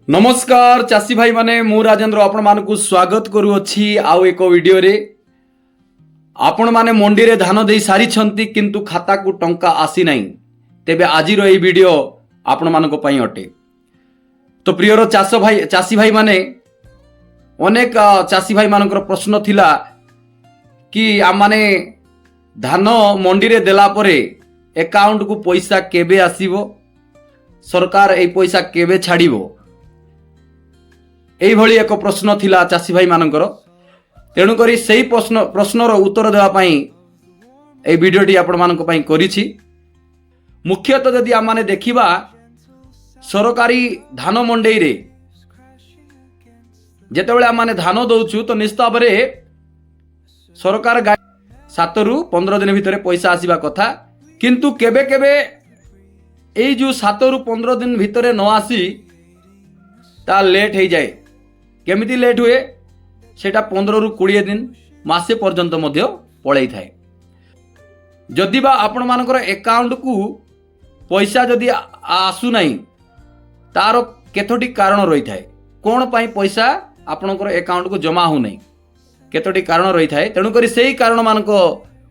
नमस्कार चाषी भाई माने मु राजेंद्र आपण मानकु स्वागत करूअछि आउ एक वीडियो रे। आपण माने मंडी रे धान देई सारी छंती किंतु खाता को टंका आसी नाही तेबे आजिर एई वीडियो आपण मानको पई अटे। तो प्रियर चाषी भाई माने अनेक चाषी भाई मानकर प्रश्न थिला कि आम माने धान मंडी रे देला परे अकाउंट को पैसा केबे आसीबो, सरकार एई पैसा केबे छाड़िबो, एभली एक प्रश्न थिला चाषी भाई मानकर। तेणुक से प्रश्नर उत्तर देवाई ये भिडटी आपण मान करिछि। मुख्यतः जदि आम माने देखिबा सरकारी धान मंडई रे जेतेबेले आम माने धान दउछु तो निश्चित भाव सरकार 7 रु 15 दिन भितर पैसा आसीबा कथा, किंतु केबे केबे एई जो 7 रु 15 दिन भितर न आसी ता लेट हो जाए। केमिति लेट हुए सेटा 15 रु 20 दिन मासे पर्यंत मध्य पड़ाई थाए। जदि बा आपण मानकर अकाउंट को पैसा जदि आसु नाही तार केतोटी कारण रही थाए, कोन पाई पैसा आपणकर अकाउंट को जमा हो नाही, केतोटी कारण रही थाए। तेणुक से कारण मानक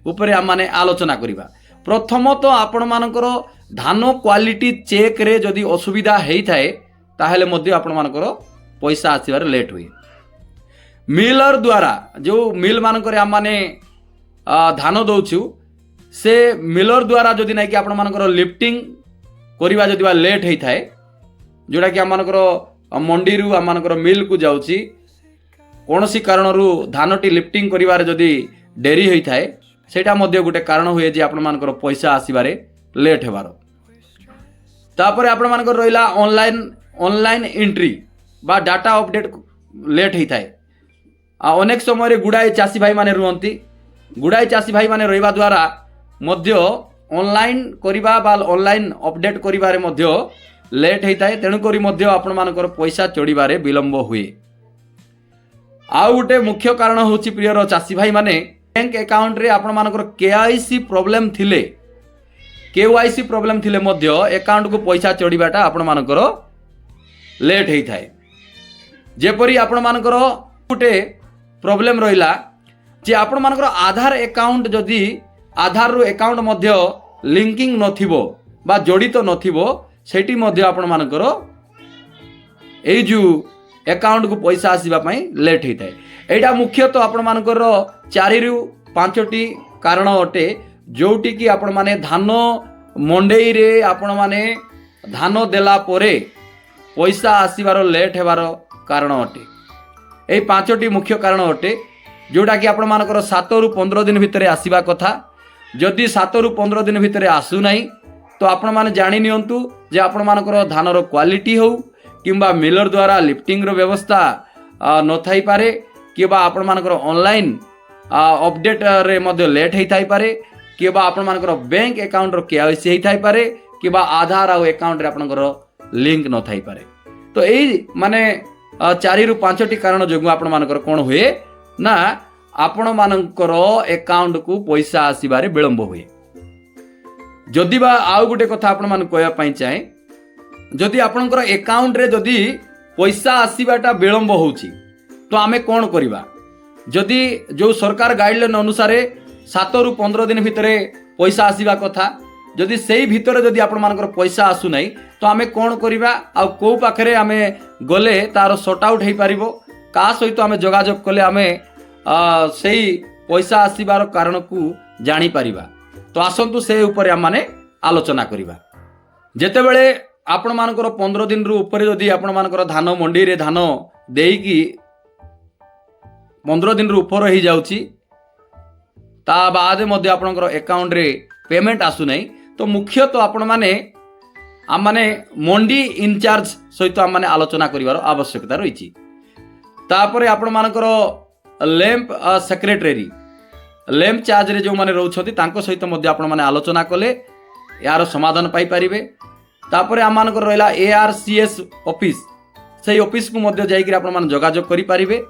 उपरे आम माने आलोचना करिबा। प्रथमतः आपण मानकर धान क्वालिटी चेक रे जदि असुविधा हेई थाए ताहले मध्य आपण मानकर पैसा आसीबार लेट हुए। मिलर द्वारा जो मिल मानकर आम माने धान दउछु से मिलर द्वारा जदि नहीं कि आपण मानकर लिफ्टिंग करिबा जदि लेट हेई थाए, जोड़ा कि आम मानकर मंडी रु आम मानकर मिल को जाउची कोनोसी कारणरू धानटी लिफ्टिंग करिबारे जदि डेरी हेई थाए सेटा मध्य गोटे कारण हुए जे आपण मानकर पैसा आसीबारे लेट हेबार। तापर आपण मानकर रहिला ऑनलाइन एंट्री बा डाटा अपडेट लेट होता है। अनेक समय गुड़ाए चाषी भाई माने रुहंती, गुड़ाए चाषी भाई माने रहिबा द्वारा मध्य ऑनलाइन करिबा बा ऑनलाइन अपडेट करिबारे मध्य लेट होता है। तेणु करी मध्य आपण मानकर पैसा चढ़िबारे विलंब हुए। आउ गोटे मुख्य कारण होची प्रियर चाषी भाई माने बैंक अकाउंट रे आपण मानकर केवाईसी प्रॉब्लम थिले मध्य अकाउंट को पैसा चढ़िबाटा आपण मानकर लेट होता है। जेपरी आपण मानकर गोटे प्रॉब्लम रहिला जे आपण मानकर आधार अकाउंट जदि आधार रो अकाउंट मध्य लिंकिंग नथिबो बा जड़ित नथिबो सेठी मध्य आपण मानकर एई जो अकाउंट को पैसा आसीबा पई लेट होता है। एटा मुख्यतः आपण मानकर 4 रु 5टी कारण अटे, जोटी कि आपण माने धान मंडई रे आपण माने धान देला परे पैसा आसीबार लेट हेबार कारण अटे। यही 5टी मुख्य कारण अटे, जोटा कि आपण मानकर 7 रु 15 दिन भितर आसीबा कथा। जदि 7 रु 15 दिन भितर आसु नाही तो आपण माने जानि नियंतु जे आपण मानकर धानर क्वालिटी हो किंबा मिलर द्वारा लिफ्टिंग रो व्यवस्था न थाई पारे किबा आपण मानकर ऑनलाइन अपडेट रे मध्य लेट हेई थाई पारे किबा आपण मानकर बैंक अकाउंट रो केवाईसी हेई थाई पारे किबा आधार आ अकाउंट रे आपनकर लिंक न थाई पारे। तो यही माने 4 रु 5टी कारण जो आपण मानकर कोन हुए ना आपण मानकर अकाउंट को पैसा आसीबारे विलंब हुए। जदि बा आउ गोटे कथा आपण मान कहया पई चाहे, जदि आपनकर अकाउंट रे जदि पैसा आसीबाटा विलंब होउची तो आमे कोन करिबा। जदि जो सरकार गाइडलाइन अनुसार 7 रु 15 दिन भितरे पैसा आसीबा कथा, जदि सेई भितरे जदि आपण मानकर पैसा आसु नाही तो आमे कोन करिबा आ को पाखरे आमे गले तार सॉर्ट आउट हेई पारिबो, का सहित आमे जोगाजोग कले आमे सेई पैसा आसीबार कारण को जानि पारिबा। तो आसंतु से ऊपर आम माने आलोचना करिबा। जेतेबेले आपण मानकर 15 दिन रु ऊपर जदि आपण मानकर धान मंडी रे धान देईकी 15 दिन रु ऊपर ही जाउची ता बाद मध्य आपणकर अकाउंट रे पेमेंट आसु नाही तो मुख्यतः आपण माने आम माने मंडी इनचार्ज सहित आम माने आलोचना करिवार आवश्यकता रही। तापरे आपण मानकर लैंप सेक्रेटरी लैंप चार्ज रे जो माने रहउछथि तांको सहित मध्य आपण माने आलोचना कले यार समाधान पाई परिबे। तापरे आम मानकर रहला ARCS ऑफिस, सेही ऑफिस को मध्य जाई कि आपण माने जोगाजोग करि परिबे।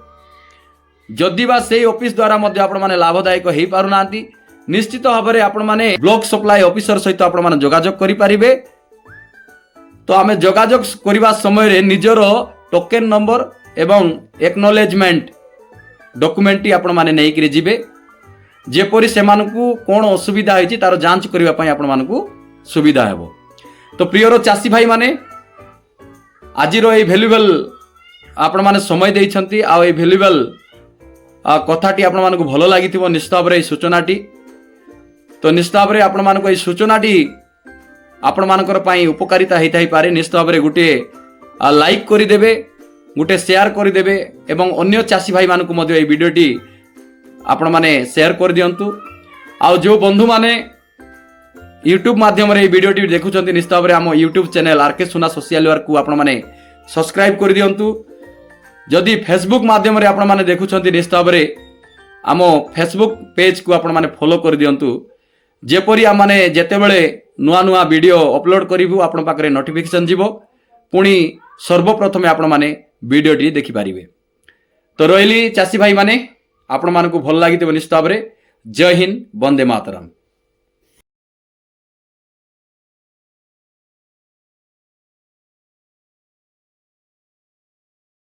जदि बा सेही ऑफिस द्वारा मध्य आपण माने लाभदायक हेई पारु नांती निश्चित भाव में आपण माने ब्लॉक सप्लाई ऑफिसर सहित आपण माने जोगाजोग करि परिबे। तो आमे जोगाजोग करबा समय रे निजर टोकेन नंबर एवं एक्नोलेजमेंट डॉक्यूमेंट आपण माने नहीं करी जिबे जेपरि से मानकू कोन असुविधा होइछि तार जांच करिवा पई आपण मानकू सुविधा हेबो। तो प्रियर चासी भाई माने आजिरो ए वैल्यूएबल आपण माने समय देइछंती आ ए वैल्यूएबल कथाटी आपण मानकू भलो लागिथिबो निश्चित भाव रे सूचनाटी। तो निश्चित भाव रे आपण मानकू ए सूचनाटी आपण मानकर पई उपकारिता हेइथाइ पारे। निश्चित भाव रे गुटे लाइक करि देबे गुटे शेयर करि देबे एवं अन्य चासी भाई मानकू मध्ये ए वीडियोटी आपण माने शेयर कर दियंतु। आ जो बंधु माने यूट्यूब माध्यम रे वीडियोटी देखुछंती निश्चित भाव रे हम यूट्यूब चैनल आरके सुना सोशल वर्क को आपण माने सब्सक्राइब कर दियंतु। जदि फेसबुक माध्यम रे आपण माने देखुछंती निश्चित भाव रे हम फेसबुक पेज को आपण माने फॉलो कर दियंतु जेपरि हम माने जेते बेले नुआ नुआ वीडियो अपलोड करिवु आपण पाखरे नोटिफिकेशन जीवो पुणी सर्वप्रथमे आपण माने वीडियोटी देखि पारिबे। तो रोइली चासी भाई माने आपण मानकू भल लागिथिबो निश्चित भाव रे। जय हिंद, वंदे मातरम।